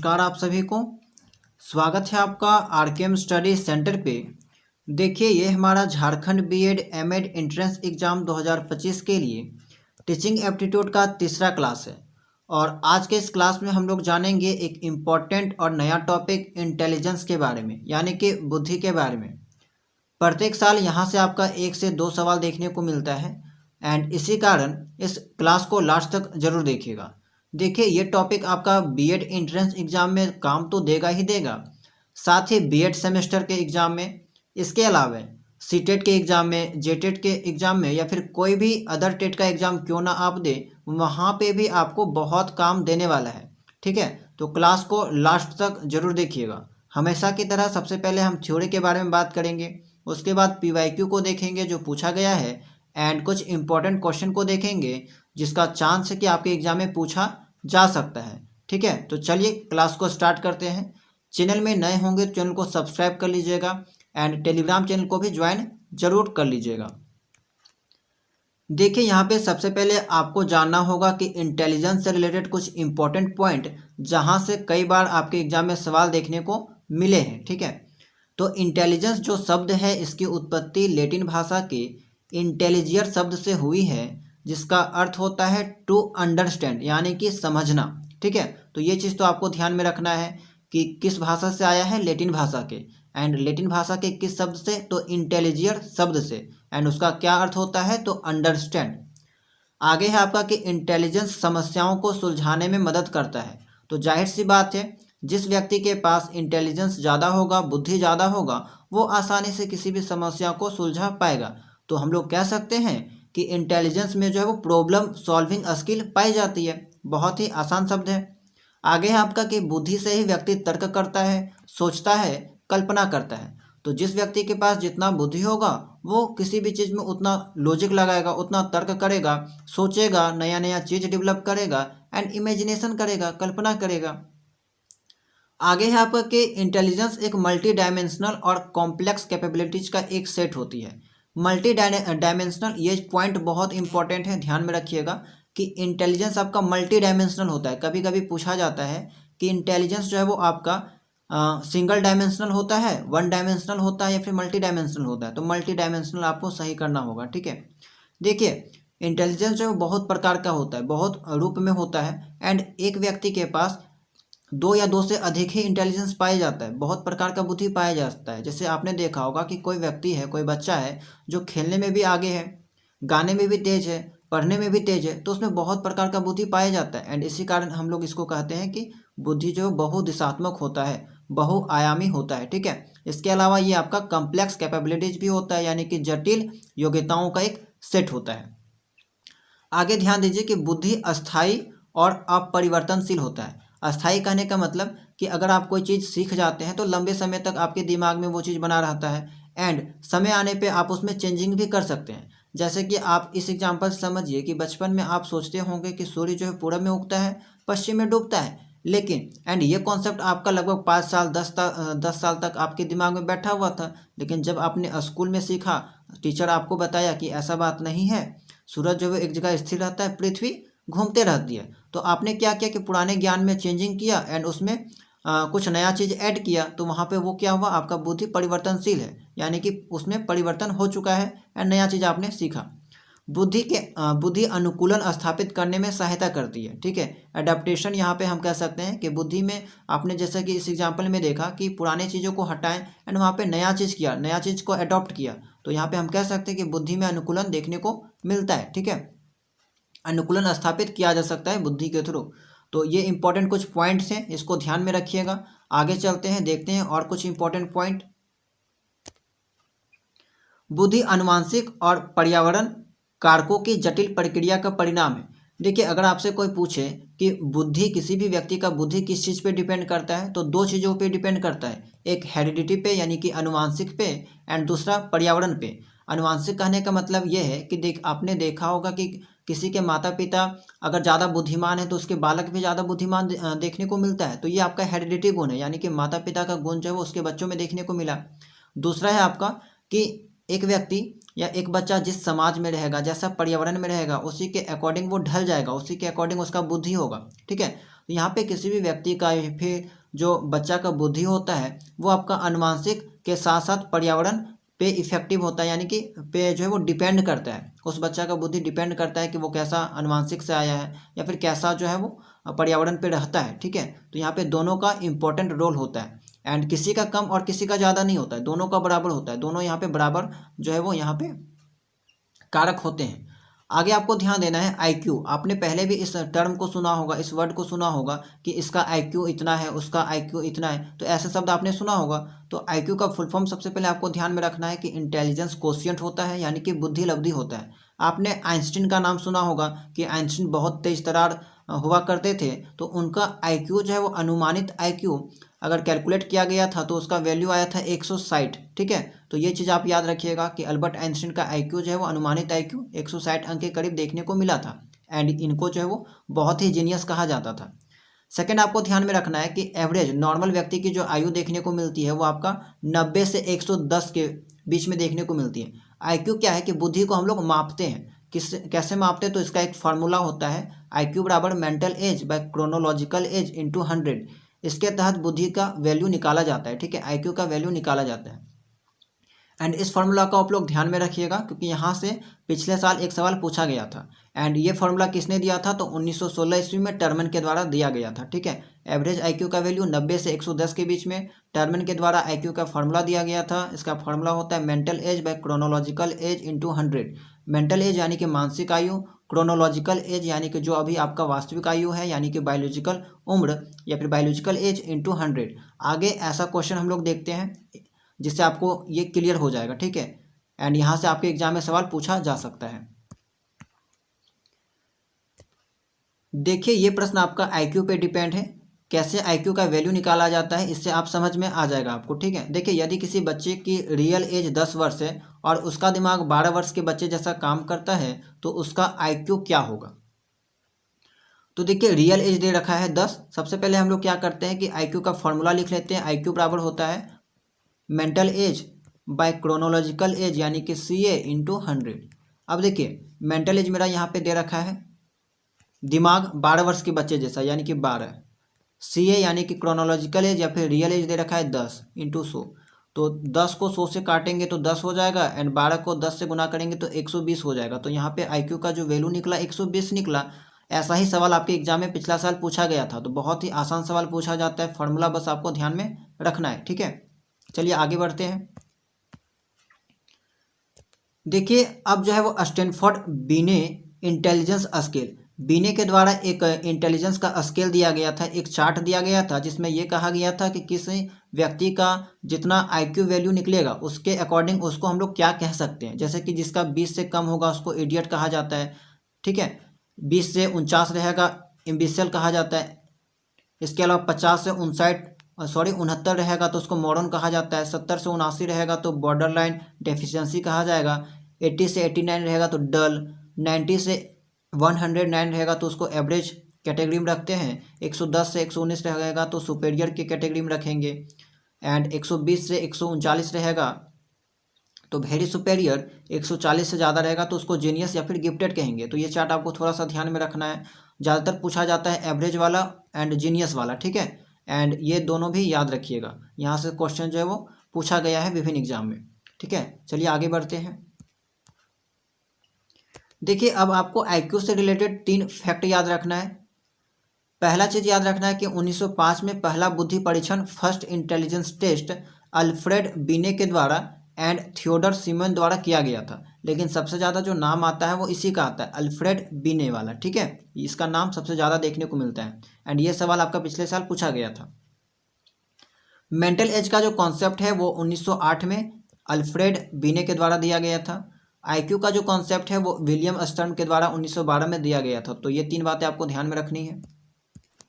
नमस्कार आप सभी को। स्वागत है आपका आरकेएम स्टडी सेंटर पे। देखिए ये हमारा Jharkhand B Ed M Ed entrance exam 2025 के लिए टीचिंग एप्टीट्यूड का तीसरा क्लास है और आज के इस क्लास में हम लोग जानेंगे एक इम्पॉर्टेंट और नया टॉपिक इंटेलिजेंस के बारे में, यानी कि बुद्धि के बारे में। प्रत्येक साल यहाँ से आपका 1 से 2 सवाल देखने को मिलता है एंड इसी कारण इस क्लास को लास्ट तक जरूर देखिएगा। देखिए ये टॉपिक आपका बीएड एंट्रेंस एग्ज़ाम में काम तो देगा ही देगा, साथ ही बीएड सेमेस्टर के एग्ज़ाम में, इसके अलावा सीटेट के एग्ज़ाम में, जेटेट के एग्ज़ाम में या फिर कोई भी अदर टेट का एग्ज़ाम क्यों ना आप दे, वहाँ पे भी आपको बहुत काम देने वाला है। ठीक है, तो क्लास को लास्ट तक जरूर देखिएगा। हमेशा की तरह सबसे पहले हम थ्योरी के बारे में बात करेंगे, उसके बाद पीवाईक्यू को देखेंगे जो पूछा गया है एंड कुछ इंपॉर्टेंट क्वेश्चन को देखेंगे जिसका चांस है कि आपके एग्जाम में पूछा जा सकता है। ठीक है, तो चलिए क्लास को स्टार्ट करते हैं। चैनल में नए होंगे तो चैनल को सब्सक्राइब कर लीजिएगा एंड टेलीग्राम चैनल को भी ज्वाइन जरूर कर लीजिएगा। देखिए यहाँ पे सबसे पहले आपको जानना होगा कि इंटेलिजेंस से रिलेटेड कुछ इंपॉर्टेंट पॉइंट जहाँ से कई बार आपके एग्जाम में सवाल देखने को मिले हैं। ठीक है, तो इंटेलिजेंस जो शब्द है इसकी उत्पत्ति लैटिन भाषा के इंटेलिजियर शब्द से हुई है, जिसका अर्थ होता है टू अंडरस्टैंड, यानी कि समझना। ठीक है, तो ये चीज़ तो आपको ध्यान में रखना है कि किस भाषा से आया है, लैटिन भाषा के। एंड लैटिन भाषा के किस शब्द से, तो इंटेलिजियर शब्द से। एंड उसका क्या अर्थ होता है, तो अंडरस्टैंड। आगे है आपका कि इंटेलिजेंस समस्याओं को सुलझाने में मदद करता है। तो जाहिर सी बात है, जिस व्यक्ति के पास इंटेलिजेंस ज़्यादा होगा, बुद्धि ज़्यादा होगा, वो आसानी से किसी भी समस्या को सुलझा पाएगा। तो हम लोग कह सकते हैं कि इंटेलिजेंस में जो है वो प्रॉब्लम सॉल्विंग स्किल पाई जाती है। बहुत ही आसान शब्द है। आगे है आपका कि बुद्धि से ही व्यक्ति तर्क करता है, सोचता है, कल्पना करता है। तो जिस व्यक्ति के पास जितना बुद्धि होगा वो किसी भी चीज़ में उतना लॉजिक लगाएगा, उतना तर्क करेगा, सोचेगा, नया नया चीज़ डेवलप करेगा एंड इमेजिनेशन करेगा, कल्पना करेगा। आगे है आपका कि इंटेलिजेंस एक मल्टी डायमेंशनल और कॉम्प्लेक्स कैपेबिलिटीज का एक सेट होती है। मल्टी डायमेंशनल, ये पॉइंट बहुत इंपॉर्टेंट है, ध्यान में रखिएगा कि इंटेलिजेंस आपका मल्टी डायमेंशनल होता है। कभी कभी पूछा जाता है कि इंटेलिजेंस जो है वो आपका सिंगल डायमेंशनल होता है, वन डायमेंशनल होता है या फिर मल्टी डायमेंशनल होता है। तो मल्टी डायमेंशनल आपको सही करना होगा। ठीक है, देखिए इंटेलिजेंस जो है वो बहुत प्रकार का होता है, बहुत रूप में होता है एंड एक व्यक्ति के पास 2 या 2 से अधिक ही इंटेलिजेंस पाया जाता है, बहुत प्रकार का बुद्धि पाया जाता है। जैसे आपने देखा होगा कि कोई व्यक्ति है, कोई बच्चा है जो खेलने में भी आगे है, गाने में भी तेज है, पढ़ने में भी तेज है, तो उसमें बहुत प्रकार का बुद्धि पाया जाता है एंड इसी कारण हम लोग इसको कहते हैं कि बुद्धि जो बहुदिशात्मक होता है, बहुआयामी होता है। ठीक है, इसके अलावा ये आपका कॉम्प्लेक्स कैपेबिलिटीज भी होता है, यानी कि जटिल योग्यताओं का एक सेट होता है। आगे ध्यान दीजिए कि बुद्धि अस्थाई और अपरिवर्तनशील होता है। अस्थाई कहने का मतलब कि अगर आप कोई चीज़ सीख जाते हैं तो लंबे समय तक आपके दिमाग में वो चीज़ बना रहता है एंड समय आने पे आप उसमें चेंजिंग भी कर सकते हैं। जैसे कि आप इस एग्जांपल समझिए कि बचपन में आप सोचते होंगे कि सूर्य जो है पूरब में उगता है, पश्चिम में डूबता है, लेकिन एंड ये कॉन्सेप्ट आपका लगभग 5 साल 10 साल तक आपके दिमाग में बैठा हुआ था। लेकिन जब आपने स्कूल में सीखा, टीचर आपको बताया कि ऐसा बात नहीं है, सूरज जो है एक जगह स्थिर रहता है, पृथ्वी घूमते रहती है। तो आपने क्या किया कि पुराने ज्ञान में चेंजिंग किया एंड उसमें कुछ नया चीज़ ऐड किया, तो वहाँ पे वो क्या हुआ, आपका बुद्धि परिवर्तनशील है, यानी कि उसमें परिवर्तन हो चुका है एंड नया चीज़ आपने सीखा। बुद्धि अनुकूलन स्थापित करने में सहायता करती है। ठीक है, एडाप्टेशन यहाँ पे हम कह सकते हैं कि बुद्धि में आपने जैसा कि इस एग्जाम्पल में देखा कि पुराने चीज़ों को हटाएं एंड वहाँ पे नया चीज़ किया, नया चीज़ को अडॉप्ट किया, तो यहाँ पे हम कह सकते हैं कि बुद्धि में अनुकूलन देखने को मिलता है। ठीक है, अनुकूलन स्थापित किया जा सकता है बुद्धि के थ्रू। तो ये इंपॉर्टेंट कुछ पॉइंट्स हैं, इसको ध्यान में रखिएगा। आगे चलते हैं, देखते हैं और कुछ इंपॉर्टेंट पॉइंट। बुद्धि अनुवांशिक और पर्यावरण कारकों की जटिल प्रक्रिया का परिणाम है। देखिए अगर आपसे कोई पूछे कि बुद्धि, किसी भी व्यक्ति का बुद्धि किस चीज़ पे डिपेंड करता है, तो 2 चीज़ों पे डिपेंड करता है, एक हेरिडिटी पे यानी कि अनुवांशिक पे एंड दूसरा पर्यावरण पे। अनुवांशिक कहने का मतलब ये है कि आपने देखा होगा कि किसी के माता पिता अगर ज़्यादा बुद्धिमान है तो उसके बालक भी ज़्यादा बुद्धिमान देखने को मिलता है। तो ये आपका हेरिडिटी गुण है, यानी कि माता पिता का गुण जो है वो उसके बच्चों में देखने को मिला। दूसरा है आपका कि एक व्यक्ति या एक बच्चा जिस समाज में रहेगा, जैसा पर्यावरण में रहेगा, उसी के अकॉर्डिंग वो ढल जाएगा, उसी के अकॉर्डिंग उसका बुद्धि होगा। ठीक है, तो यहाँ पे किसी भी व्यक्ति का या फिर जो बच्चा का बुद्धि होता है वो आपका अनुवांशिक के साथ साथ पर्यावरण पे इफेक्टिव होता है, यानी कि पे जो है वो डिपेंड करता है, उस बच्चा का बुद्धि डिपेंड करता है कि वो कैसा अनुवांशिक से आया है या फिर कैसा जो है वो पर्यावरण पे रहता है। ठीक है, तो यहाँ पे दोनों का इम्पोर्टेंट रोल होता है एंड किसी का कम और किसी का ज़्यादा नहीं होता है, दोनों का बराबर होता है, दोनों यहाँ पे बराबर जो है वो यहाँ पे कारक होते हैं। आगे आपको ध्यान देना है आईक्यू। आपने पहले भी इस टर्म को सुना होगा, इस वर्ड को सुना होगा कि इसका आईक्यू इतना है, उसका आईक्यू इतना है, तो ऐसे शब्द आपने सुना होगा। तो आईक्यू का फुल फॉर्म सबसे पहले आपको ध्यान में रखना है कि इंटेलिजेंस कोशिएंट होता है, यानी कि बुद्धि लब्धि होता है। आपने आइंस्टीन का नाम सुना होगा कि आइंस्टीन बहुत तेज तर्रार हुआ करते थे, तो उनका आईक्यू जो है वो अनुमानित आईक्यू अगर कैलकुलेट किया गया था तो उसका वैल्यू आया था 160। ठीक है, तो ये चीज़ आप याद रखिएगा कि अल्बर्ट आइंस्टीन का आईक्यू जो है वो अनुमानित आईक्यू 160 अंक के करीब देखने को मिला था एंड इनको जो है वो बहुत ही जीनियस कहा जाता था। सेकंड आपको ध्यान में रखना है कि एवरेज नॉर्मल व्यक्ति की जो आयु देखने को मिलती है वो आपका 90 से 110 के बीच में देखने को मिलती है। आईक्यू क्या है कि बुद्धि को हम लोग मापते हैं, कैसे मापते हैं, तो इसका एक फार्मूला होता है आईक्यू बराबर mental as by chronological age into 100। इसके तहत बुद्धि का वैल्यू निकाला जाता है। ठीक है, आईक्यू का वैल्यू निकाला जाता है एंड इस फार्मूला को आप लोग ध्यान में रखिएगा क्योंकि यहाँ से पिछले साल एक सवाल पूछा गया था एंड ये फार्मूला किसने दिया था, तो 1916 ईस्वी में टर्मन के द्वारा दिया गया था। ठीक है, एवरेज आईक्यू का वैल्यू 90 से 110 के बीच में टर्मन के द्वारा आईक्यू का फार्मूला दिया गया था। इसका फार्मूला होता है mental as by chronological age into 100। Mental as यानी कि मानसिक आयु, क्रोनोलॉजिकल एज यानी कि जो अभी आपका वास्तविक आयु है, यानी कि बायोलॉजिकल उम्र या फिर बायोलॉजिकल एज इंटू 100। आगे ऐसा क्वेश्चन हम लोग देखते हैं जिससे आपको ये क्लियर हो जाएगा। ठीक है, एंड यहाँ से आपके एग्जाम में सवाल पूछा जा सकता है। देखिए ये प्रश्न आपका आईक्यू पे डिपेंड है, कैसे आईक्यू का वैल्यू निकाला जाता है इससे आप समझ में आ जाएगा आपको। ठीक है, देखिए यदि किसी बच्चे की रियल एज 10 वर्ष है और उसका दिमाग 12 वर्ष के बच्चे जैसा काम करता है तो उसका आईक्यू क्या होगा। तो देखिए रियल एज दे रखा है 10। सबसे पहले हम लोग क्या करते हैं कि आईक्यू का फॉर्मूला लिख लेते हैं। आईक्यू बराबर होता है mental as by chronological age यानी कि CA इंटू 100। अब देखिए मेंटल एज मेरा यहाँ पे दे रखा है दिमाग 12 वर्ष के बच्चे जैसा यानी कि 12। CA यानी कि क्रोनोलॉजिकल एज या फिर रियल एज दे रखा है 10 इंटू 100। तो 10 को 100 से काटेंगे तो 10 हो जाएगा एंड 12 को 10 से गुना करेंगे तो 120 हो जाएगा। तो यहाँ पे आईक्यू का जो वैल्यू निकला 120 निकला। ऐसा ही सवाल आपके एग्जाम में पिछला साल पूछा गया था, तो बहुत ही आसान सवाल पूछा जाता है, फॉर्मूला बस आपको ध्यान में रखना है। ठीक है, चलिए आगे बढ़ते हैं। देखिए अब जो है वो स्टैनफोर्ड बिने इंटेलिजेंस स्केल, बिने के द्वारा एक इंटेलिजेंस का स्केल दिया गया था, एक चार्ट दिया गया था जिसमें यह कहा गया था कि किसी व्यक्ति का जितना आईक्यू वैल्यू निकलेगा उसके अकॉर्डिंग उसको हम लोग क्या कह सकते हैं। जैसे कि जिसका 20 से कम होगा उसको इडियट कहा जाता है। ठीक है, 20 से 49 रहेगा इम्बिसियल कहा जाता है। इसके अलावा 50 से 69 रहेगा तो उसको मॉडर्न कहा जाता है। 70 से 79 रहेगा तो बॉर्डर लाइन डेफिशिएंसी कहा जाएगा। 80 से 89 रहेगा तो डल। 90 से 109 रहेगा तो उसको एवरेज कैटेगरी में रखते हैं। 110 से 119 रहेगा तो सुपेरियर की कैटेगरी में रखेंगे एंड 120 से 139 रहेगा तो वेरी सुपेरियर। 140 से ज़्यादा रहेगा तो उसको जीनियस या फिर गिफ्टेड कहेंगे। तो ये चार्ट आपको थोड़ा सा ध्यान में रखना है। ज़्यादातर पूछा जाता है एवरेज वाला एंड जीनियस वाला। ठीक है, एंड ये दोनों भी याद रखिएगा, यहाँ से क्वेश्चन जो है वो पूछा गया है विभिन्न एग्जाम में। ठीक है, चलिए आगे बढ़ते हैं। देखिए अब आपको आईक्यू से रिलेटेड 3 फैक्ट याद रखना है। पहला चीज़ याद रखना है कि 1905 में पहला बुद्धि परीक्षण फर्स्ट इंटेलिजेंस टेस्ट अल्फ्रेड बिने के द्वारा एंड थियोडर सिमन द्वारा किया गया था, लेकिन सबसे ज़्यादा जो नाम आता है वो इसी का आता है, अल्फ्रेड बिने वाला। ठीक है, इसका नाम सबसे ज़्यादा देखने को मिलता है एंड ये सवाल आपका पिछले साल पूछा गया था। मेंटल एज का जो कॉन्सेप्ट है वो 1908 में अल्फ्रेड बिने के द्वारा दिया गया था। आईक्यू का जो कॉन्सेप्ट है वो विलियम स्टर्न के द्वारा 1912 में दिया गया था। तो ये 3 बातें आपको ध्यान में रखनी है।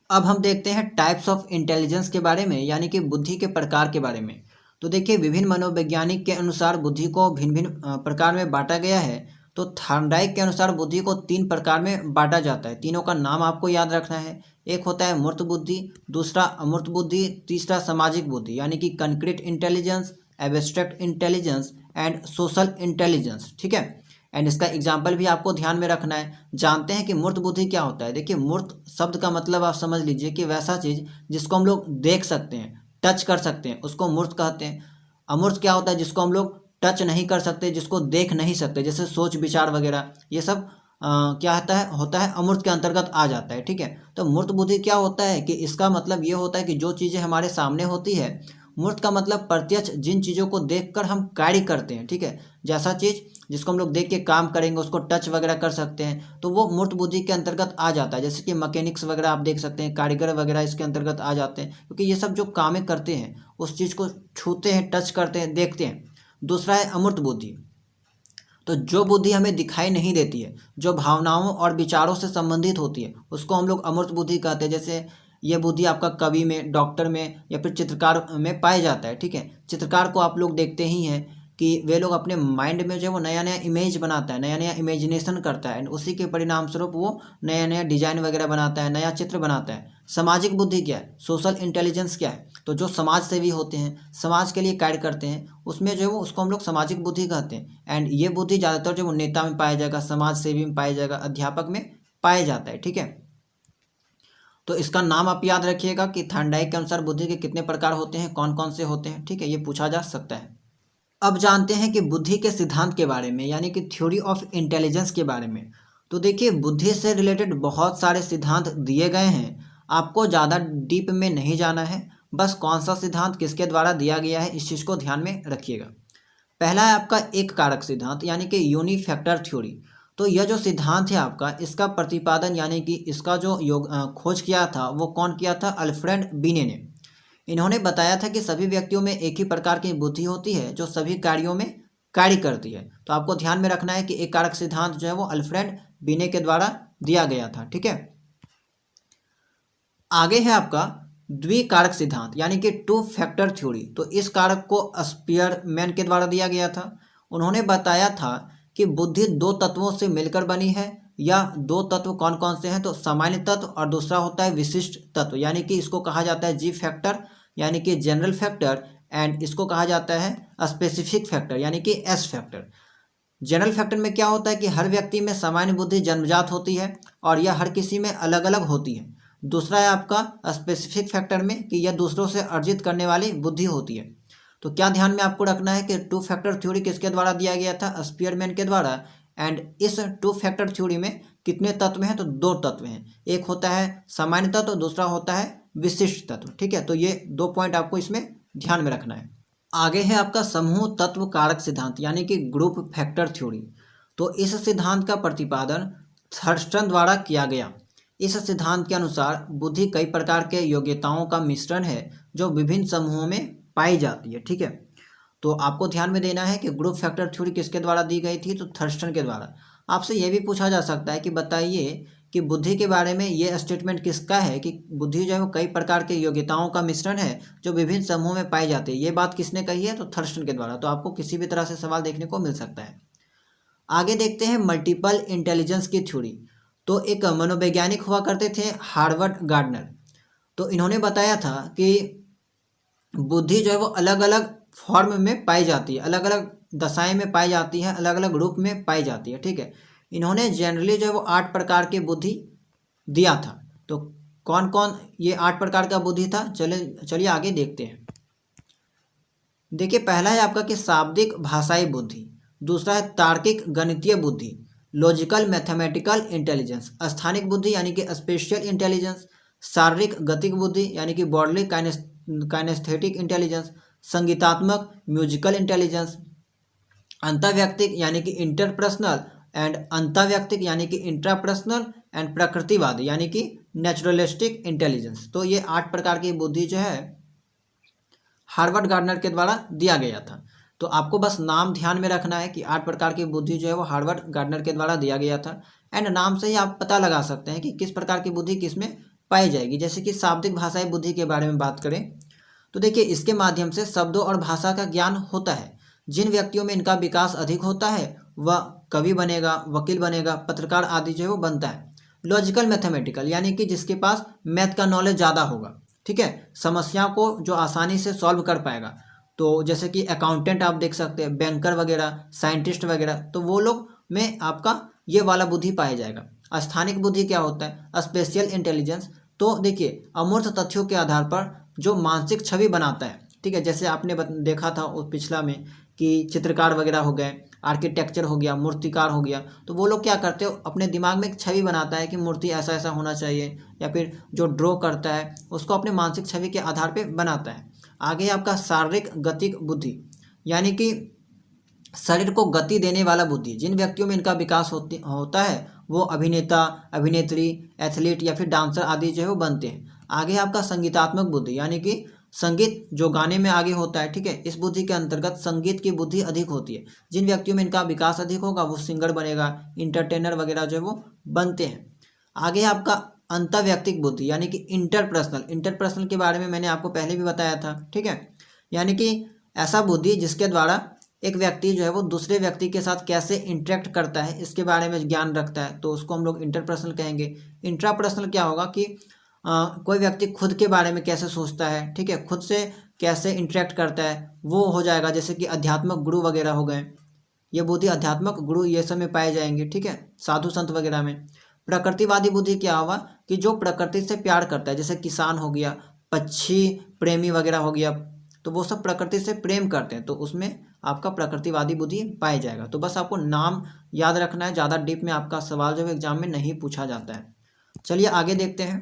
अब हम देखते हैं टाइप्स ऑफ इंटेलिजेंस के बारे में, यानी कि बुद्धि के प्रकार के बारे में। तो देखिए विभिन्न मनोवैज्ञानिक के अनुसार बुद्धि को भिन्न भिन्न प्रकार में बांटा गया है। तो थॉर्नडाइक के अनुसार बुद्धि को 3 प्रकार में बांटा जाता है। तीनों का नाम आपको याद रखना है। एक होता है मूर्त बुद्धि, दूसरा अमूर्त बुद्धि, तीसरा सामाजिक बुद्धि यानी कि concrete intelligence, abstract intelligence and social intelligence. ठीक है, एंड इसका एग्जाम्पल भी आपको ध्यान में रखना है। जानते हैं कि मूर्त बुद्धि क्या होता है। देखिए मूर्त शब्द का मतलब आप समझ लीजिए कि वैसा चीज़ जिसको हम लोग देख सकते हैं, टच कर सकते हैं, उसको मूर्त कहते हैं। अमूर्त क्या होता है? जिसको हम लोग टच नहीं कर सकते, जिसको देख नहीं सकते, जैसे सोच विचार वगैरह, ये सब क्या होता है अमूर्त के अंतर्गत आ जाता है। ठीक है, तो मूर्त बुद्धि क्या होता है कि इसका मतलब ये होता है कि जो चीज़ें हमारे सामने होती है, मूर्त का मतलब प्रत्यक्ष जिन चीज़ों को देखकर हम कार्य करते हैं। ठीक है, जैसा चीज़ जिसको हम लोग देख के काम करेंगे, उसको टच वगैरह कर सकते हैं, तो वो मूर्त बुद्धि के अंतर्गत आ जाता है। जैसे कि मैकेनिक्स वगैरह आप देख सकते हैं, कारीगर वगैरह इसके अंतर्गत आ जाते हैं, क्योंकि ये सब जो कामें करते हैं उस चीज़ को छूते हैं, टच करते हैं, देखते हैं। दूसरा है अमूर्त बुद्धि। तो जो बुद्धि हमें दिखाई नहीं देती है, जो भावनाओं और विचारों से संबंधित होती है, उसको हम लोग अमूर्त बुद्धि कहते हैं। जैसे ये बुद्धि आपका कवि में, डॉक्टर में या फिर चित्रकार में पाया जाता है। ठीक है, चित्रकार को आप लोग देखते ही हैं कि वे लोग अपने माइंड में जो है वो नया नया इमेज बनाता है, नया नया इमेजिनेशन करता है, उसी के परिणाम स्वरूप वो नया नया डिजाइन वगैरह बनाता है, नया चित्र बनाता है। सामाजिक बुद्धि क्या है? सोशल इंटेलिजेंस क्या है? तो जो समाज सेवी होते हैं, समाज के लिए कार्य करते हैं, उसमें जो है वो उसको हम लोग सामाजिक बुद्धि कहते हैं। एंड ये बुद्धि ज़्यादातर जो वो नेता में पाया जाएगा, समाज सेवी में पाया जाएगा, अध्यापक में पाया जाता है। ठीक है, तो इसका नाम आप याद रखिएगा कि थॉर्नडाइक के अनुसार बुद्धि के कितने प्रकार होते हैं, कौन कौन से होते हैं। ठीक है, ये पूछा जा सकता है। अब जानते हैं कि बुद्धि के सिद्धांत के बारे में, यानी कि थ्योरी ऑफ इंटेलिजेंस के बारे में। तो देखिए बुद्धि से रिलेटेड बहुत सारे सिद्धांत दिए गए हैं, आपको ज़्यादा डीप में नहीं जाना है, बस कौन सा सिद्धांत किसके द्वारा दिया गया है इस चीज़ को ध्यान में रखिएगा। पहला है आपका एक कारक सिद्धांत, यानी कि यूनिफैक्टर थ्योरी। तो यह जो सिद्धांत है आपका, इसका प्रतिपादन यानी कि इसका जो खोज किया था वो कौन किया था? अल्फ्रेड बिने ने। इन्होंने बताया था कि सभी व्यक्तियों में एक ही प्रकार की बुद्धि होती है जो सभी कार्यों में कार्य करती है। तो आपको ध्यान में रखना है कि एक कारक सिद्धांत जो है वो अल्फ्रेड बिने के द्वारा दिया गया था। ठीक है, आगे है आपका द्विकारक सिद्धांत, यानी कि टू फैक्टर थ्योरी। तो इस कारक को स्पीयरमैन के द्वारा दिया गया था। उन्होंने बताया था कि बुद्धि दो तत्वों से मिलकर बनी है, या दो तत्व कौन कौन से हैं? तो सामान्य तत्व और दूसरा होता है विशिष्ट तत्व, यानी कि इसको कहा जाता है जी फैक्टर, यानी कि जनरल फैक्टर, एंड इसको कहा जाता है स्पेसिफिक फैक्टर, यानी कि एस फैक्टर। जनरल फैक्टर में क्या होता है कि हर व्यक्ति में सामान्य बुद्धि जन्मजात होती है और यह हर किसी में अलग अलग होती है। दूसरा है आपका स्पेसिफिक फैक्टर में कि यह दूसरों से अर्जित करने वाली बुद्धि होती है। तो क्या ध्यान में आपको रखना है कि टू फैक्टर थ्योरी किसके द्वारा दिया गया था? स्पीयरमैन के द्वारा। एंड इस टू फैक्टर थ्योरी में कितने तत्व हैं? तो दो तत्व हैं, एक होता है सामान्य तत्व, दूसरा होता है विशिष्ट तत्व। ठीक है, तो ये दो पॉइंट आपको इसमें ध्यान में रखना है। आगे है आपका समूह तत्व कारक सिद्धांत, यानी कि ग्रुप फैक्टर थ्योरी। तो इस सिद्धांत का प्रतिपादन थर्स्टन द्वारा किया गया। इस सिद्धांत के अनुसार बुद्धि कई प्रकार के योग्यताओं का मिश्रण है जो विभिन्न समूहों में पाई जाती है। ठीक है, तो आपको ध्यान में देना है कि ग्रुप फैक्टर थ्योरी किसके द्वारा दी गई थी? तो थर्स्टन के द्वारा। आपसे यह भी पूछा जा सकता है कि बताइए कि बुद्धि के बारे में ये स्टेटमेंट किसका है कि बुद्धि जो है वो कई प्रकार के योग्यताओं का मिश्रण है जो विभिन्न समूहों में पाई जाती है। ये बात किसने कही है? तो थर्स्टन के द्वारा। तो आपको किसी भी तरह से सवाल देखने को मिल सकता है। आगे देखते हैं मल्टीपल इंटेलिजेंस की थ्योरी। तो एक मनोवैज्ञानिक हुआ करते थे हार्वर्ड गार्डनर। तो इन्होंने बताया था कि बुद्धि जो है वो अलग अलग फॉर्म में पाई जाती है, अलग अलग दशाएं में पाई जाती है, अलग अलग रूप में पाई जाती है। ठीक है, इन्होंने जनरली जो है वो 8 प्रकार की बुद्धि दिया था। तो कौन कौन ये 8 प्रकार का बुद्धि था? चलिए आगे देखते हैं। देखिए पहला है आपका कि शाब्दिक भाषाई बुद्धि, दूसरा है तार्किक गणितीय बुद्धि, लॉजिकल मैथमेटिकल इंटेलिजेंस, स्थानिक बुद्धि यानी कि स्पेशियल इंटेलिजेंस, शारीरिक गतिक बुद्धि यानी कि बॉडली काइनेस्थेटिक इंटेलिजेंस, संगीतात्मक म्यूजिकल इंटेलिजेंस, अंतर्व्यक्तिक यानी कि इंटरपर्सनल, एंड अंतर्व्यक्तिक यानी कि इंट्रापर्सनल, एंड प्रकृतिवादी यानी कि नेचुरलिस्टिक इंटेलिजेंस। तो ये 8 प्रकार की बुद्धि जो है हार्वर्ड गार्डनर के द्वारा दिया गया था। तो आपको बस नाम ध्यान में रखना है कि 8 प्रकार की बुद्धि जो है वो हार्वर्ड गार्डनर के द्वारा दिया गया था। एंड नाम से ही आप पता लगा सकते हैं कि किस प्रकार की बुद्धि किस में पाई जाएगी। जैसे कि शाब्दिक भाषाई बुद्धि के बारे में बात करें तो देखिए इसके माध्यम से शब्दों और भाषा का ज्ञान होता है। जिन व्यक्तियों में इनका विकास अधिक होता है वह कवि बनेगा, वकील बनेगा, पत्रकार आदि जो है वो बनता है। लॉजिकल मैथमेटिकल यानी कि जिसके पास मैथ का नॉलेज ज़्यादा होगा। ठीक है, समस्या को जो आसानी से सॉल्व कर पाएगा। तो जैसे कि अकाउंटेंट आप देख सकते हैं, बैंकर वगैरह, साइंटिस्ट वगैरह, तो वो लोग में आपका ये वाला बुद्धि पाया जाएगा। स्थानिक बुद्धि क्या होता है? Spatial intelligence. तो देखिए अमूर्त तथ्यों के आधार पर जो मानसिक छवि बनाता है, ठीक है, जैसे आपने देखा था उस पिछला में कि चित्रकार वगैरह हो गए, आर्किटेक्चर हो गया, मूर्तिकार हो गया, तो वो लोग क्या करते हो अपने दिमाग में एक छवि बनाता है कि मूर्ति ऐसा ऐसा होना चाहिए, या फिर जो ड्रॉ करता है उसको अपने मानसिक छवि के आधार पे बनाता है। आगे आपका शारीरिक गतिक बुद्धि, यानी कि शरीर को गति देने वाला बुद्धि। जिन व्यक्तियों में इनका विकास होता है वो अभिनेता, अभिनेत्री, एथलीट या फिर डांसर आदि जो है वो बनते हैं। आगे आपका संगीतात्मक बुद्धि, यानी कि संगीत जो गाने में आगे होता है, ठीक है, इस बुद्धि के अंतर्गत संगीत की बुद्धि अधिक होती है। जिन व्यक्तियों में इनका विकास अधिक होगा वो सिंगर बनेगा, इंटरटेनर वगैरह जो है वो बनते हैं। आगे आपका अंतर्व्यक्तिक बुद्धि, यानी कि इंटरपर्सनल। इंटरपर्सनल के बारे में मैंने आपको पहले भी बताया था, ठीक है, यानी कि ऐसा बुद्धि जिसके द्वारा एक व्यक्ति जो है वो दूसरे व्यक्ति के साथ कैसे इंटरेक्ट करता है इसके बारे में ज्ञान रखता है, तो उसको हम लोग इंटरपर्सनल कहेंगे। इंट्रापर्सनल क्या होगा कि कोई व्यक्ति खुद के बारे में कैसे सोचता है, ठीक है, खुद से कैसे इंटरेक्ट करता है, वो हो जाएगा। जैसे कि अध्यात्मक गुरु वगैरह हो गए, ये बुद्धि अध्यात्मक गुरु ये सब में पाए जाएंगे, ठीक है, साधु संत वगैरह में। प्रकृतिवादी बुद्धि क्या होगा कि जो प्रकृति से प्यार करता है, जैसे किसान हो गया, पक्षी प्रेमी वगैरह हो गया, तो वो सब प्रकृति से प्रेम करते हैं, तो उसमें आपका प्रकृतिवादी बुद्धि पाया जाएगा। तो बस आपको नाम याद रखना है, ज़्यादा डीप में आपका सवाल जो है एग्जाम में नहीं पूछा जाता है। चलिए आगे देखते हैं।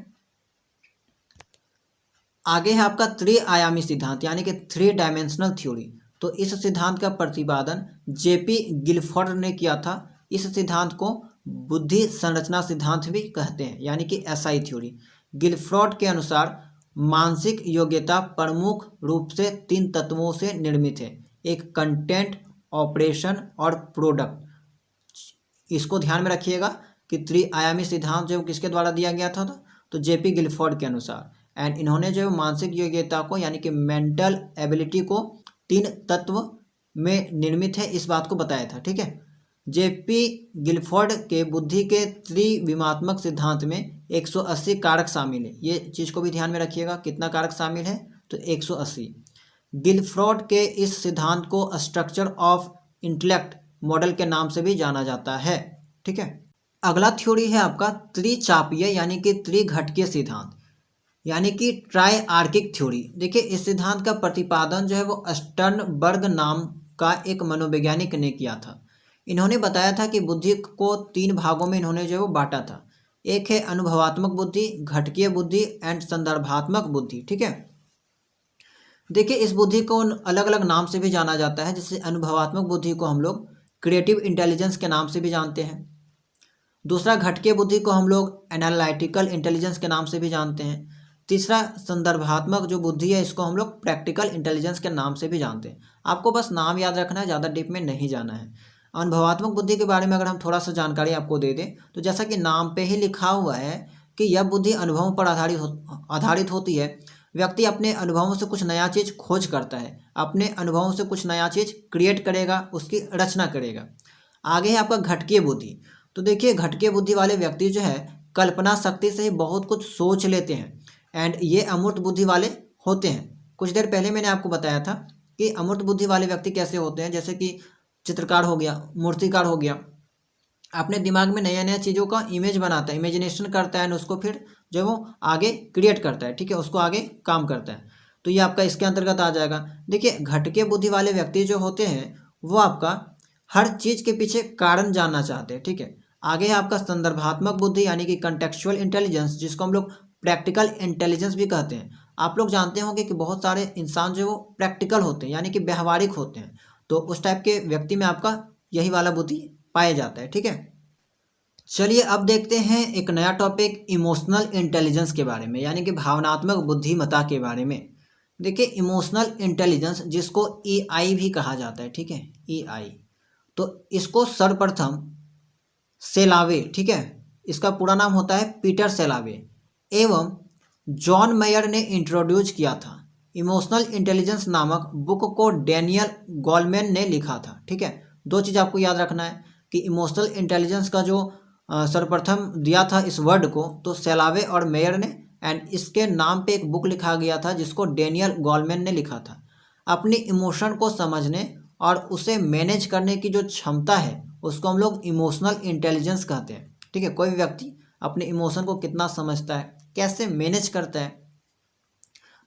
आगे है आपका त्रिआयामी सिद्धांत, यानी कि 3 डायमेंशनल थ्योरी। तो इस सिद्धांत का प्रतिपादन जेपी गिलफोर्ड ने किया था। इस सिद्धांत को बुद्धि संरचना सिद्धांत भी कहते हैं, यानी कि एसआई थ्योरी। गिलफोर्ड के अनुसार मानसिक योग्यता प्रमुख रूप से 3 तत्वों से निर्मित है, एक कंटेंट, ऑपरेशन और प्रोडक्ट। इसको ध्यान में रखिएगा कि त्रिआयामी सिद्धांत जो किसके द्वारा दिया गया था, तो जेपी गिलफोर्ड के अनुसार। एंड इन्होंने जो मानसिक योग्यता को, यानी कि मेंटल एबिलिटी को 3 तत्व में निर्मित है, इस बात को बताया था, ठीक है। जेपी गिलफोर्ड के बुद्धि के त्रिविमात्मक सिद्धांत में 180 कारक शामिल है। ये चीज़ को भी ध्यान में रखिएगा, कितना कारक शामिल है, तो 180। गिलफोर्ड के इस सिद्धांत को स्ट्रक्चर ऑफ इंटेलेक्ट मॉडल के नाम से भी जाना जाता है, ठीक है। अगला थ्योरी है आपका त्रिचापीय, यानी कि त्रिघटकीय सिद्धांत, यानी कि ट्राइआर्किक थ्योरी। देखिए इस सिद्धांत का प्रतिपादन जो है वो स्टर्नबर्ग नाम का एक मनोवैज्ञानिक ने किया था। इन्होंने बताया था कि बुद्धि को 3 भागों में इन्होंने जो है वो बांटा था। एक है अनुभवात्मक बुद्धि, घटकीय बुद्धि एंड संदर्भात्मक बुद्धि, ठीक है। देखिए इस बुद्धि को अलग अलग नाम से भी जाना जाता है। जैसे अनुभवात्मक बुद्धि को हम लोग क्रिएटिव इंटेलिजेंस के नाम से भी जानते हैं। दूसरा घटकीय बुद्धि को हम लोग एनालिटिकल इंटेलिजेंस के नाम से भी जानते हैं। तीसरा संदर्भात्मक जो बुद्धि है इसको हम लोग प्रैक्टिकल इंटेलिजेंस के नाम से भी जानते हैं। आपको बस नाम याद रखना है, ज़्यादा डीप में नहीं जाना है। अनुभवात्मक बुद्धि के बारे में अगर हम थोड़ा सा जानकारी आपको दे दें, तो जैसा कि नाम पे ही लिखा हुआ है कि यह बुद्धि अनुभवों पर आधारित होती है। व्यक्ति अपने अनुभवों से कुछ नया चीज़ खोज करता है, अपने अनुभवों से कुछ नया चीज़ क्रिएट करेगा, उसकी रचना करेगा। आगे है आपका घटकीय बुद्धि। तो देखिए घटकीय बुद्धि वाले व्यक्ति जो है कल्पना शक्ति से ही बहुत कुछ सोच लेते हैं, एंड ये अमूर्त बुद्धि वाले होते हैं। कुछ देर पहले मैंने आपको बताया था कि अमूर्त बुद्धि वाले व्यक्ति कैसे होते हैं, जैसे कि चित्रकार हो गया, मूर्तिकार हो गया, अपने दिमाग में नया नया चीज़ों का इमेज बनाता है, इमेजिनेशन करता है, उसको फिर जो वो आगे क्रिएट करता है, ठीक है, उसको आगे काम करता है। तो ये आपका इसके अंतर्गत आ जाएगा। देखिए घटकीय बुद्धि वाले व्यक्ति जो होते हैं वो आपका हर चीज़ के पीछे कारण जानना चाहते हैं, ठीक है। आगे है आपका संदर्भात्मक बुद्धि, यानी कि कंटेक्चुअल इंटेलिजेंस, जिसको हम लोग प्रैक्टिकल इंटेलिजेंस भी कहते हैं। आप लोग जानते होंगे कि बहुत सारे इंसान जो वो प्रैक्टिकल होते हैं, यानी कि व्यवहारिक होते हैं, तो उस टाइप के व्यक्ति में आपका यही वाला बुद्धि पाया जाता है, ठीक है। चलिए अब देखते हैं एक नया टॉपिक इमोशनल इंटेलिजेंस के बारे में, यानी कि भावनात्मक बुद्धिमत्ता के बारे में। देखिए इमोशनल इंटेलिजेंस जिसको ईआई भी कहा जाता है, ठीक है, ईआई, तो इसको सर्वप्रथम सेलावे, ठीक है, इसका पूरा नाम होता है पीटर सेलावे एवं जॉन मेयर ने इंट्रोड्यूस किया था। इमोशनल इंटेलिजेंस नामक बुक को डैनियल गोलमैन ने लिखा था, ठीक है। 2 चीज़ आपको याद रखना है कि इमोशनल इंटेलिजेंस का जो सर्वप्रथम दिया था इस वर्ड को, तो सेलावे और मेयर ने, एंड इसके नाम पे एक बुक लिखा गया था जिसको डैनियल गोलमैन ने लिखा था। अपनी इमोशन को समझने और उसे मैनेज करने की जो क्षमता है उसको हम लोग इमोशनल इंटेलिजेंस कहते हैं। ठीक है, कोई भी व्यक्ति अपने इमोशन को कितना समझता है, कैसे मैनेज करता है,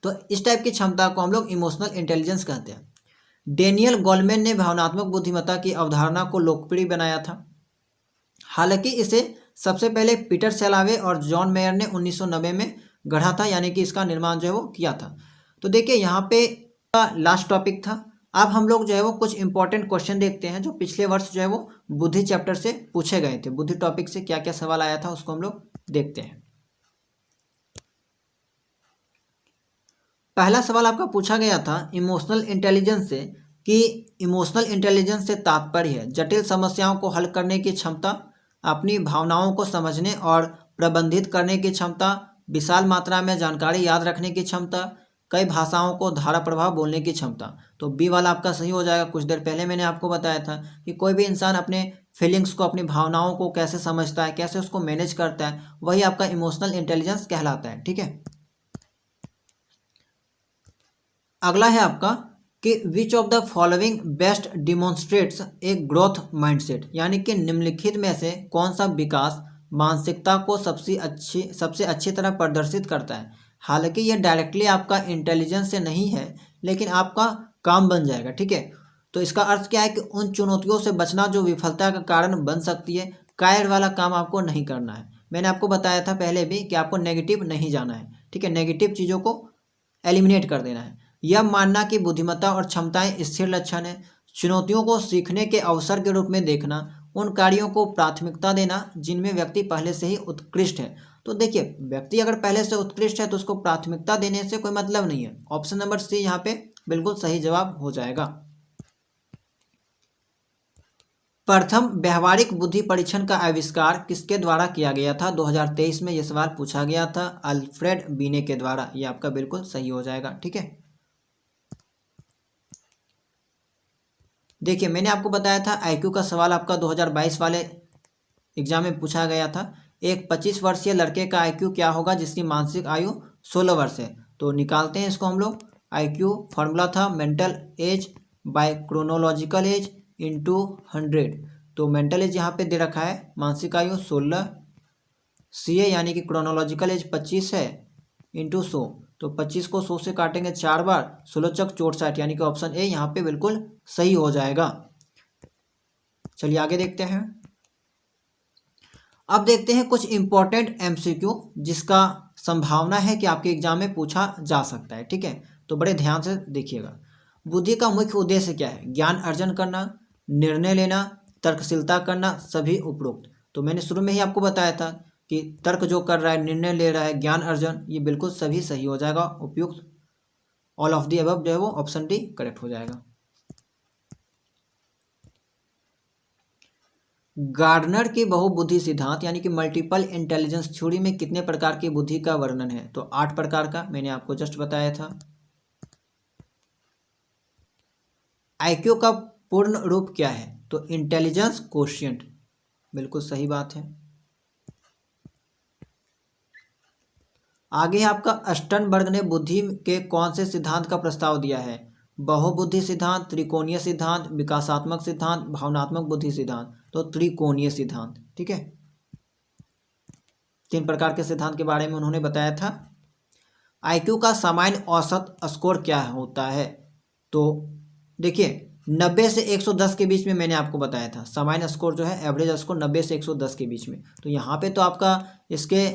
तो इस टाइप की क्षमता को हम लोग इमोशनल इंटेलिजेंस कहते हैं। डेनियल गोलमैन ने भावनात्मक बुद्धिमत्ता की अवधारणा को लोकप्रिय बनाया था। हालांकि इसे सबसे पहले पीटर सैलावे और जॉन मेयर ने 1990 में गढ़ा था, यानी कि इसका निर्माण जो है वो किया था। तो देखिए यहाँ पे लास्ट टॉपिक था। अब हम लोग जो है वो कुछ इंपॉर्टेंट क्वेश्चन देखते हैं जो पिछले वर्ष जो है वो बुद्धि चैप्टर से पूछे गए थे। बुद्धि टॉपिक से क्या क्या सवाल आया था उसको हम लोग देखते हैं। पहला सवाल आपका पूछा गया था इमोशनल इंटेलिजेंस से कि इमोशनल इंटेलिजेंस से तात्पर्य है जटिल समस्याओं को हल करने की क्षमता, अपनी भावनाओं को समझने और प्रबंधित करने की क्षमता, विशाल मात्रा में जानकारी याद रखने की क्षमता, कई भाषाओं को धारा प्रभाव बोलने की क्षमता। तो बी वाला आपका सही हो जाएगा। कुछ देर पहले मैंने आपको बताया था कि कोई भी इंसान अपने फीलिंग्स को, अपनी भावनाओं को कैसे समझता है, कैसे उसको मैनेज करता है, वही आपका इमोशनल इंटेलिजेंस कहलाता है। ठीक है, अगला है आपका कि which of the following best demonstrates a growth mindset, यानी कि निम्नलिखित में से कौन सा विकास मानसिकता को सबसे अच्छी तरह प्रदर्शित करता है। हालांकि यह डायरेक्टली आपका इंटेलिजेंस से नहीं है, लेकिन आपका काम बन जाएगा। ठीक है, तो इसका अर्थ क्या है कि उन चुनौतियों से बचना जो विफलता का कारण बन सकती है। कायर वाला काम आपको नहीं करना है। मैंने आपको बताया था पहले भी कि आपको नेगेटिव नहीं जाना है। ठीक है, नेगेटिव चीज़ों को एलिमिनेट कर देना है। यह मानना कि बुद्धिमत्ता और क्षमताएं स्थिर लक्षण है। चुनौतियों को सीखने के अवसर के रूप में देखना। उन कार्यों को प्राथमिकता देना जिनमें व्यक्ति पहले से ही उत्कृष्ट है। तो देखिए, व्यक्ति अगर पहले से उत्कृष्ट है तो उसको प्राथमिकता देने से कोई मतलब नहीं है। ऑप्शन नंबर सी यहाँ पे बिल्कुल सही जवाब हो जाएगा। प्रथम व्यवहारिक बुद्धि परीक्षण का आविष्कार किसके द्वारा किया गया था? 2023 में यह सवाल पूछा गया था, अल्फ्रेड बीने के द्वारा। ये आपका बिल्कुल सही हो जाएगा। ठीक है, देखिए मैंने आपको बताया था आईक्यू का सवाल आपका 2022 वाले एग्जाम में पूछा गया था। एक 25 वर्षीय लड़के का आईक्यू क्या होगा जिसकी मानसिक आयु 16 वर्ष है? तो निकालते हैं इसको हम लोग। आईक्यू फॉर्मूला था mental as by chronological age into 100। तो मेंटल एज यहाँ पे दे रखा है, मानसिक आयु 16, सी ए यानी कि क्रोनोलॉजिकल एज 25 है, इंटू 100। तो 25 को 100 से काटेंगे 4 बार, 16 चक 64, यानी कि ऑप्शन ए यहाँ पे बिल्कुल सही हो जाएगा। चलिए आगे देखते हैं। अब देखते हैं कुछ इंपॉर्टेंट एमसीक्यू जिसका संभावना है कि आपके एग्जाम में पूछा जा सकता है। ठीक है, तो बड़े ध्यान से देखिएगा। बुद्धि का मुख्य उद्देश्य क्या है? ज्ञान अर्जन करना, निर्णय लेना, तर्कशीलता करना, सभी उपरोक्त। तो मैंने शुरू में ही आपको बताया था कि तर्क जो कर रहा है, निर्णय ले रहा है, ज्ञान अर्जन, ये बिल्कुल सभी सही हो जाएगा। उपयुक्त ऑल ऑफ दी अबव जो है वो ऑप्शन डी करेक्ट हो जाएगा। गार्डनर की बहुबुद्धि सिद्धांत यानी कि मल्टीपल इंटेलिजेंस थ्योरी में कितने प्रकार की बुद्धि का वर्णन है? तो 8 प्रकार का मैंने आपको जस्ट बताया था। आईक्यू का पूर्ण रूप क्या है? तो इंटेलिजेंस कोशिएंट, बिल्कुल सही बात है। आगे आपका स्टर्नबर्ग ने बुद्धि के कौन से सिद्धांत का प्रस्ताव दिया है? बहुबुद्धि सिद्धांत, त्रिकोणीय सिद्धांत, विकासात्मक सिद्धांत, भावनात्मक बुद्धि सिद्धांत। तो त्रिकोणीय सिद्धांत। ठीक है, 3 प्रकार के सिद्धांत के बारे में उन्होंने बताया था। आईक्यू का सामान्य औसत स्कोर क्या होता है? तो देखिए 90 से 110 के बीच में मैंने आपको बताया था। सामान्य स्कोर जो है एवरेज स्कोर 90 से 110 के बीच में। तो यहाँ पे तो आपका इसके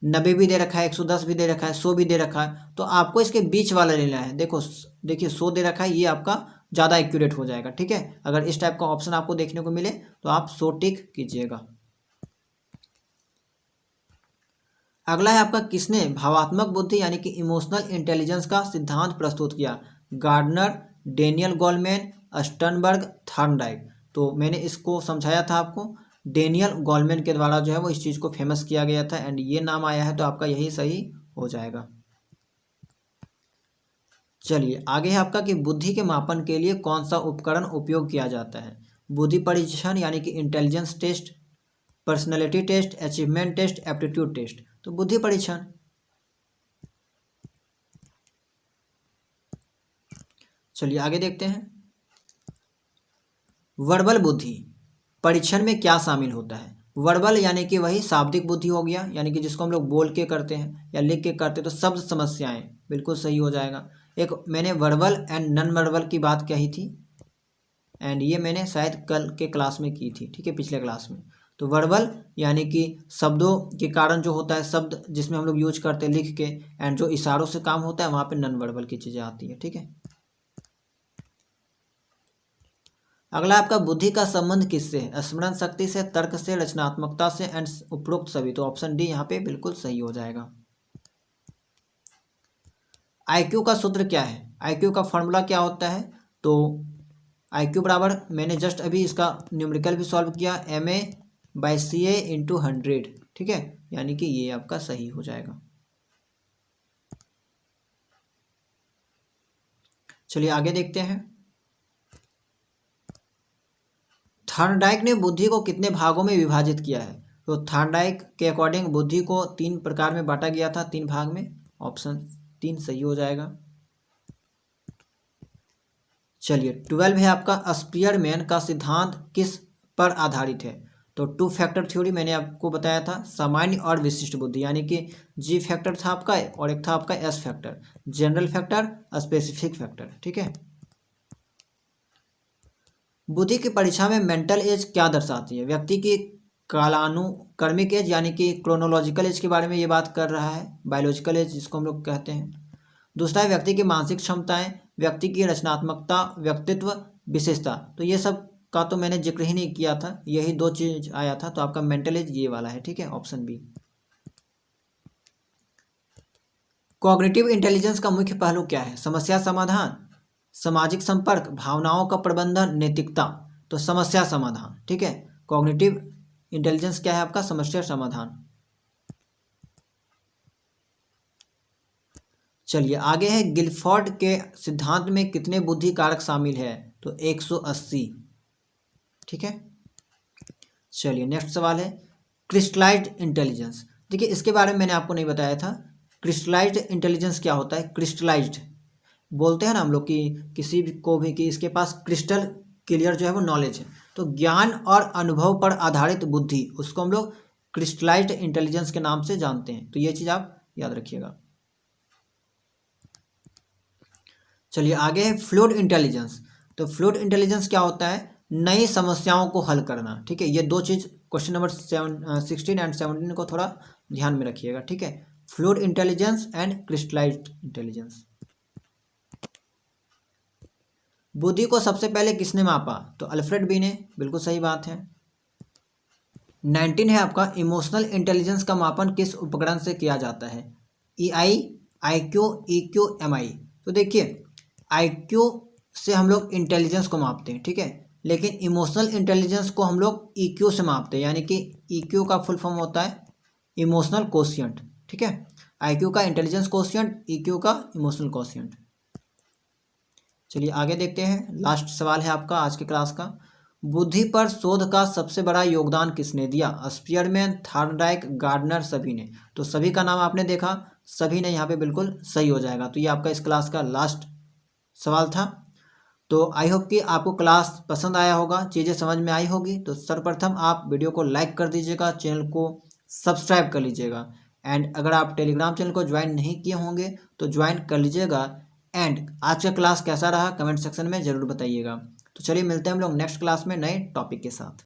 90 भी दे रखा है, 110 भी दे रखा है, 100 भी दे रखा है। तो आपको इसके बीच वाला लेना है। देखिए 100 दे रखा है, ये आपका ज़्यादा एक्यूरेट हो जाएगा। ठीक है, अगर इस टाइप का ऑप्शन आपको देखने को मिले तो आप 100 टिक कीजिएगा। अगला है आपका किसने भावात्मक बुद्धि यानी कि इमोशनल इंटेलिजेंस का सिद्धांत प्रस्तुत किया? Gardner, Daniel Goleman, Sternberg, Thorndike. तो मैंने इसको समझाया था आपको। डेनियल गोलमैन के द्वारा जो है वो इस चीज़ को फेमस किया गया था एंड ये नाम आया है, तो आपका यही सही हो जाएगा। चलिए आगे है आपका कि बुद्धि के मापन के लिए कौन सा उपकरण उपयोग किया जाता है? बुद्धि परीक्षण यानी कि intelligence test, personality test, achievement test, aptitude test. तो बुद्धि परीक्षण। चलिए आगे देखते हैं। वर्बल बुद्धि परीक्षण में क्या शामिल होता है? वर्बल यानी कि वही शाब्दिक बुद्धि हो गया, यानी कि जिसको हम लोग बोल के करते हैं या लिख के करते हैं, तो शब्द समस्याएं बिल्कुल सही हो जाएगा। एक मैंने वर्बल एंड नॉन वर्बल की बात कही थी, एंड ये मैंने शायद कल के क्लास में की थी, ठीक है, पिछले क्लास में। तो वर्बल यानी कि शब्दों के कारण जो होता है, शब्द जिसमें हम लोग यूज करते हैं लिख के, एंड जो इशारों से काम होता है वहाँ पे नॉन वर्बल की चीज़ें आती है, ठीक है। अगला आपका बुद्धि का संबंध किससे है? स्मरण शक्ति से, तर्क से, रचनात्मकता से, एंड उपरोक्त सभी। तो ऑप्शन डी यहाँ पे बिल्कुल सही हो जाएगा। आईक्यू का सूत्र क्या है? आईक्यू का फॉर्मूला क्या होता है? तो आईक्यू बराबर, मैंने जस्ट अभी इसका न्यूमेरिकल भी सॉल्व किया, MA/CA × 100, ठीक है, यानी कि ये आपका सही हो जाएगा। चलिए आगे देखते हैं। थॉर्नडाइक ने बुद्धि को कितने भागों में विभाजित किया है? तो थॉर्नडाइक के अकॉर्डिंग बुद्धि को 3 प्रकार में बांटा गया था, 3 भाग में। ऑप्शन 3 सही हो जाएगा। चलिए 12 है आपका, स्पीयरमैन का सिद्धांत किस पर आधारित है? तो 2 फैक्टर थ्योरी मैंने आपको बताया था, सामान्य और विशिष्ट बुद्धि, यानी कि G फैक्टर था आपका और एक था आपका S factor, general factor, specific factor, ठीक है। बुद्धि की परीक्षा में मेंटल एज क्या दर्शाती है? व्यक्ति की कालानुक्रमिक एज यानी कि क्रोनोलॉजिकल एज के बारे में ये बात कर रहा है, बायोलॉजिकल एज जिसको हम लोग कहते हैं। दूसरा है व्यक्ति की मानसिक क्षमताएं, व्यक्ति की रचनात्मकता, व्यक्तित्व विशेषता। तो ये सब का तो मैंने जिक्र ही नहीं किया था, यही 2 चीज आया था, तो आपका मेंटल एज ये वाला है, ठीक है, ऑप्शन बी। कॉग्निटिव इंटेलिजेंस का मुख्य पहलू क्या है? समस्या समाधान, सामाजिक संपर्क, भावनाओं का प्रबंधन, नैतिकता। तो समस्या समाधान, ठीक है। कॉग्निटिव इंटेलिजेंस क्या है आपका? समस्या समाधान। चलिए आगे है, गिलफोर्ड के सिद्धांत में कितने बुद्धि कारक शामिल है? तो 180, ठीक है। चलिए नेक्स्ट सवाल है, क्रिस्टलाइज्ड इंटेलिजेंस। देखिए इसके बारे में मैंने आपको नहीं बताया था, क्रिस्टलाइज्ड इंटेलिजेंस क्या होता है? क्रिस्टलाइज्ड बोलते हैं ना हम लोग कि किसी को भी कि इसके पास क्रिस्टल क्लियर जो है वो नॉलेज है, तो ज्ञान और अनुभव पर आधारित बुद्धि, उसको हम लोग क्रिस्टलाइज्ड इंटेलिजेंस के नाम से जानते हैं। तो ये चीज़ आप याद रखिएगा। चलिए आगे है फ्लूइड इंटेलिजेंस। तो फ्लूइड इंटेलिजेंस क्या होता है? नई समस्याओं को हल करना, ठीक है। ये 2 चीज़ क्वेश्चन नंबर 16 एंड 17 को थोड़ा ध्यान में रखिएगा, ठीक है। Fluid intelligence and crystallised intelligence. बुद्धि को सबसे पहले किसने मापा? तो अल्फ्रेड बी ने, बिल्कुल सही बात है। 19 है आपका, इमोशनल इंटेलिजेंस का मापन किस उपकरण से किया जाता है? EI, IQ, EQ, MI। तो देखिए IQ से हम लोग इंटेलिजेंस को मापते हैं, ठीक है, लेकिन इमोशनल इंटेलिजेंस को हम लोग EQ से मापते हैं, यानी कि EQ का फुल फॉर्म होता है इमोशनल कोशिएंट, ठीक है। IQ का इंटेलिजेंस कोशिएंट, EQ का इमोशनल कोशिएंट। चलिए आगे देखते हैं, लास्ट सवाल है आपका आज की क्लास का। बुद्धि पर शोध का सबसे बड़ा योगदान किसने दिया? स्पीयरमैन, थॉर्नडाइक, गार्डनर, सभी ने। तो सभी का नाम आपने देखा, सभी ने यहाँ पे बिल्कुल सही हो जाएगा। तो ये आपका इस क्लास का लास्ट सवाल था। तो आई होप कि आपको क्लास पसंद आया होगा, चीज़ें समझ में आई होगी। तो सर्वप्रथम आप वीडियो को लाइक कर दीजिएगा, चैनल को सब्सक्राइब कर लीजिएगा, एंड अगर आप टेलीग्राम चैनल को ज्वाइन नहीं किए होंगे तो ज्वाइन कर लीजिएगा। एंड आज का क्लास कैसा रहा कमेंट सेक्शन में ज़रूर बताइएगा। तो चलिए मिलते हैं हम लोग नेक्स्ट क्लास में नए टॉपिक के साथ।